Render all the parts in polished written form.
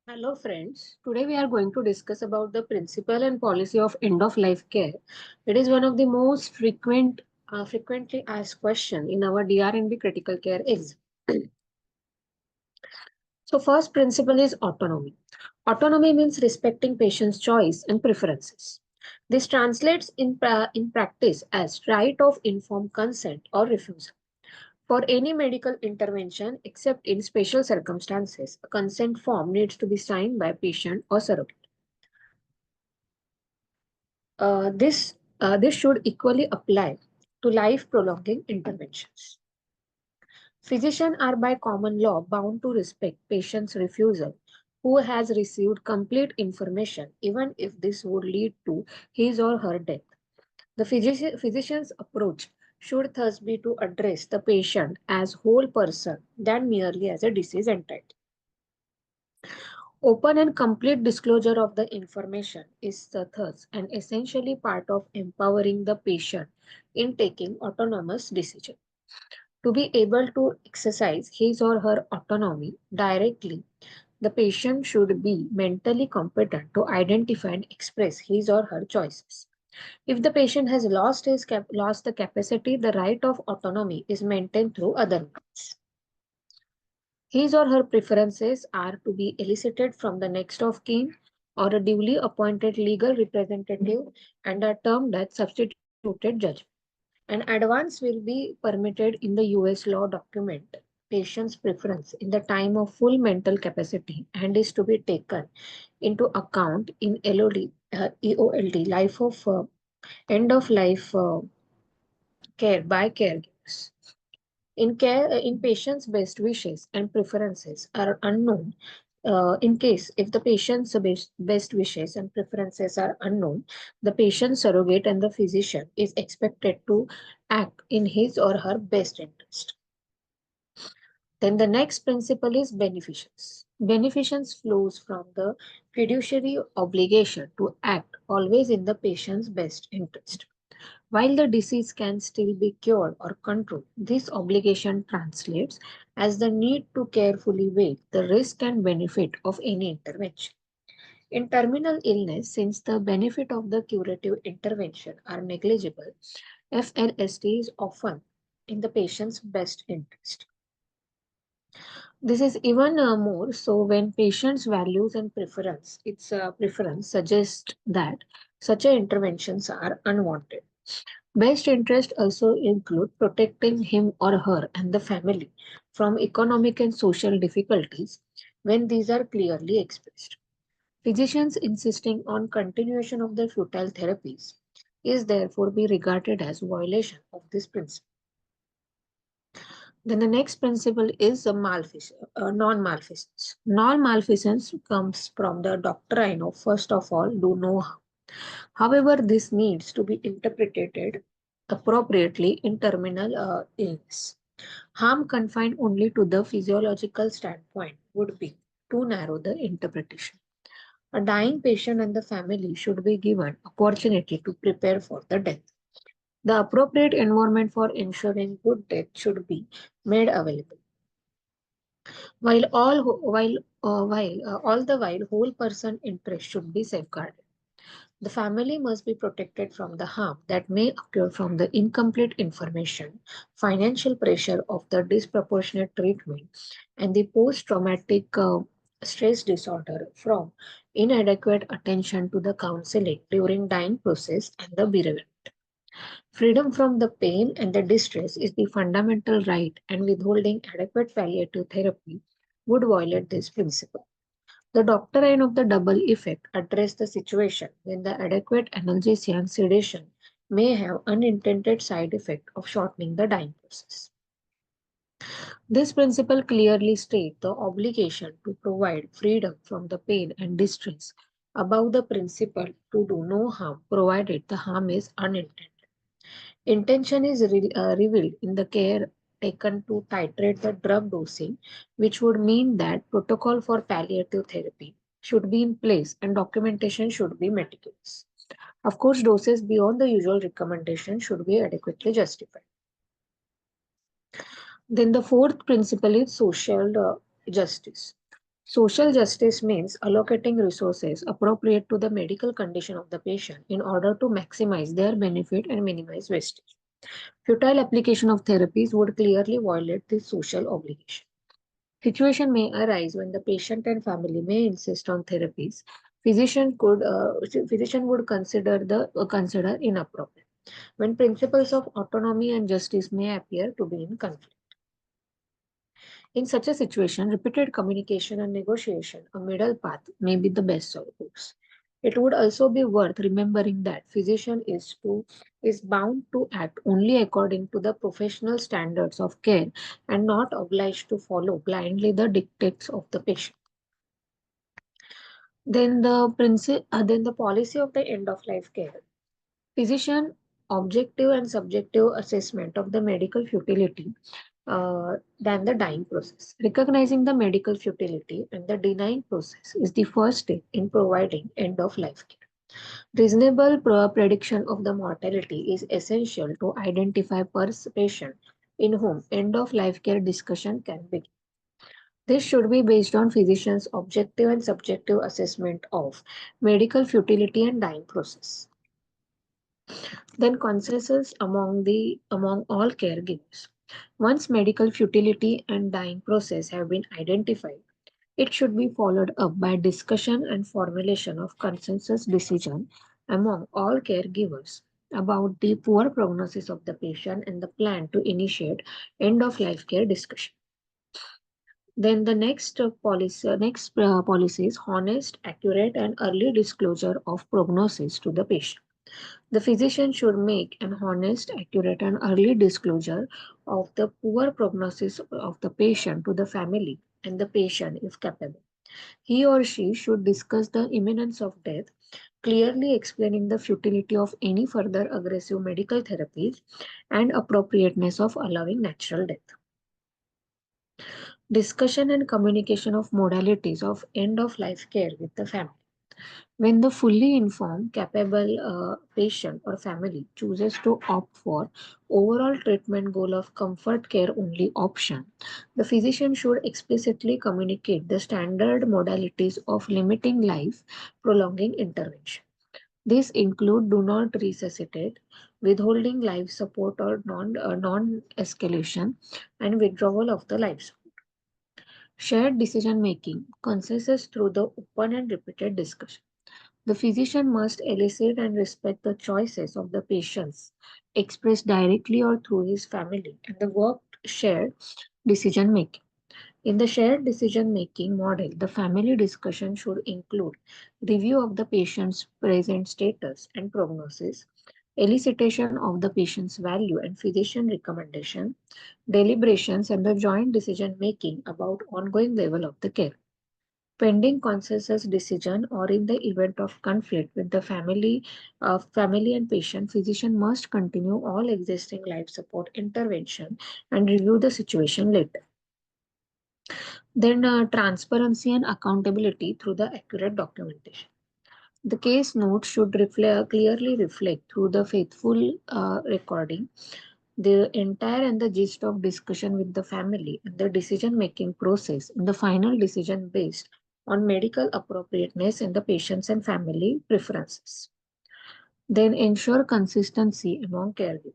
Hello friends, today we are going to discuss about the principle and policy of end of life care. It is one of the most frequently asked question in our DRNB critical care exam. So first principle is autonomy. Autonomy means respecting patient's choice and preferences. This translates in practice as right of informed consent or refusal. For any medical intervention, except in special circumstances, a consent form needs to be signed by patient or surrogate. This should equally apply to life prolonging interventions. Physicians are by common law bound to respect patient's refusal who has received complete information, even if this would lead to his or her death. The physician's approach should thus be to address the patient as whole person than merely as a disease entity. Open and complete disclosure of the information is thus an essentially part of empowering the patient in taking autonomous decisions. To be able to exercise his or her autonomy directly, the patient should be mentally competent to identify and express his or her choices. If the patient has lost the capacity, the right of autonomy is maintained through other means. His or her preferences are to be elicited from the next of kin or a duly appointed legal representative and are termed as substituted judgment. An advance will be permitted in the US law document patient's preference in the time of full mental capacity and is to be taken into account in EOLD, life of end of life care by caregivers. In patient's best wishes and preferences are unknown. In case if the patient's best wishes and preferences are unknown, the patient surrogate and the physician is expected to act in his or her best interest. Then the next principle is beneficence. Beneficence flows from the fiduciary obligation to act always in the patient's best interest. While the disease can still be cured or controlled, this obligation translates as the need to carefully weigh the risk and benefit of any intervention. In terminal illness, since the benefit of the curative intervention are negligible, FLST is often in the patient's best interest. This is even more so when patients' values and preference suggest that such interventions are unwanted. Best interest also include protecting him or her and the family from economic and social difficulties when these are clearly expressed. Physicians insisting on continuation of the futile therapies is therefore be regarded as violation of this principle. Then the next principle is non-malfeasance. Non-malfeasance comes from the doctrine of first of all do no harm. However, this needs to be interpreted appropriately in terminal illness. Harm confined only to the physiological standpoint would be too narrow the interpretation. A dying patient and the family should be given opportunity to prepare for the death. The appropriate environment for ensuring good death should be made available. While all the while whole person interest should be safeguarded. The family must be protected from the harm that may occur from the incomplete information, financial pressure of the disproportionate treatment, and the post traumatic stress disorder from inadequate attention to the counseling during dying process and the bereavement. Freedom from the pain and the distress is the fundamental right, and withholding adequate palliative therapy would violate this principle. The doctrine of the double effect address the situation when the adequate analgesia and sedation may have unintended side effect of shortening the dying process. This principle clearly states the obligation to provide freedom from the pain and distress above the principle to do no harm provided the harm is unintended. Intention is revealed in the care taken to titrate the drug dosing, which would mean that protocol for palliative therapy should be in place and documentation should be meticulous. Of course, doses beyond the usual recommendation should be adequately justified. Then the fourth principle is social justice. Social justice means allocating resources appropriate to the medical condition of the patient in order to maximize their benefit and minimize wastage. Futile application of therapies would clearly violate this social obligation. Situation may arise when the patient and family may insist on therapies. Physician would consider inappropriate when principles of autonomy and justice may appear to be in conflict. In such a situation, repeated communication and negotiation, a middle path, may be the best course. It would also be worth remembering that is bound to act only according to the professional standards of care and not obliged to follow blindly the dictates of the patient. Then the policy of the end of life care. Physician objective and subjective assessment of the medical futility than the dying process. Recognizing the medical futility and the denying process is the first step in providing end of life care. Reasonable prediction of the mortality is essential to identify per patient in whom end of life care discussion can begin. This should be based on physicians' objective and subjective assessment of medical futility and dying process. Then consensus among all caregivers. Once medical futility and dying process have been identified, it should be followed up by discussion and formulation of consensus decision among all caregivers about the poor prognosis of the patient and the plan to initiate end of life care discussion. Then the next policy is honest, accurate, and early disclosure of prognosis to the patient. The physician should make an honest, accurate, and early disclosure of the poor prognosis of the patient to the family and the patient if capable. He or she should discuss the imminence of death, clearly explaining the futility of any further aggressive medical therapies and appropriateness of allowing natural death. Discussion and communication of modalities of end of life care with the family. When the fully informed, capable patient or family chooses to opt for overall treatment goal of comfort care only option, the physician should explicitly communicate the standard modalities of limiting life prolonging intervention. These include do not resuscitate, withholding life support or non-escalation, and withdrawal of the life support. Shared decision making, consensus through the open and repeated discussion. The physician must elicit and respect the choices of the patients expressed directly or through his family and the work shared decision making. In the shared decision making model, the family discussion should include review of the patient's present status and prognosis, elicitation of the patient's value and physician recommendation, deliberations, and the joint decision making about ongoing level of the care. Pending consensus decision or in the event of conflict with the family and patient, physician must continue all existing life support intervention and review the situation later. Then transparency and accountability through the accurate documentation. The case notes should clearly reflect through the faithful recording the entire and the gist of discussion with the family and the decision making process and the final decision based on medical appropriateness and the patients and family preferences. Then ensure consistency among caregivers.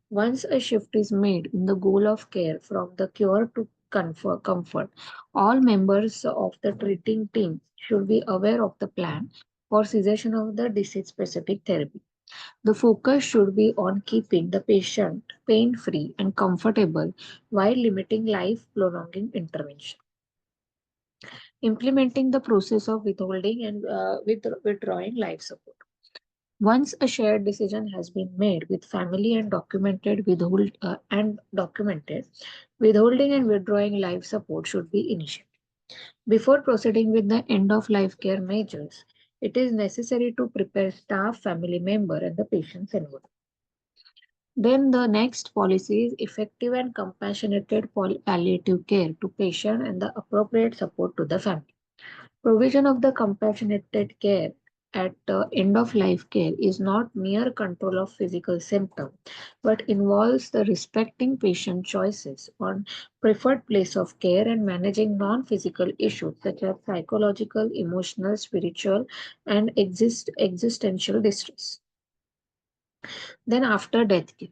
Once a shift is made in the goal of care from the cure to comfort, all members of the treating team should be aware of the plan for cessation of the disease specific therapy. The focus should be on keeping the patient pain free and comfortable while limiting life prolonging intervention. Implementing the process of withholding and withdrawing life support. Once a shared decision has been made with family and documented, withholding and withdrawing life support should be initiated. Before proceeding with the end of life care measures, it is necessary to prepare staff, family member, and the patient's envelope. Then the next policy is effective and compassionate palliative care to patient and the appropriate support to the family. Provision of the compassionate care at end of life care is not mere control of physical symptom, but involves the respecting patient choices on preferred place of care and managing non-physical issues such as psychological, emotional, spiritual, and existential distress. Then after death care.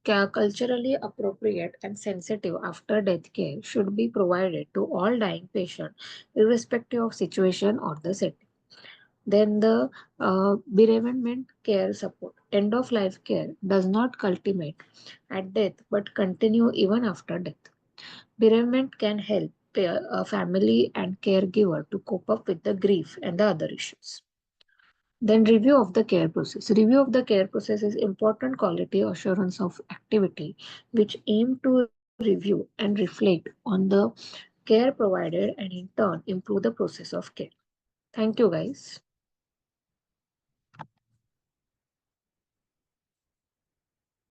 Culturally appropriate and sensitive after death care should be provided to all dying patients, irrespective of situation or the setting. Then the bereavement care support. End of life care does not culminate at death but continue even after death. Bereavement can help a family and caregiver to cope up with the grief and the other issues. Then review of the care process. Review of the care process is important quality assurance of activity which aim to review and reflect on the care provided and in turn improve the process of care. Thank you guys.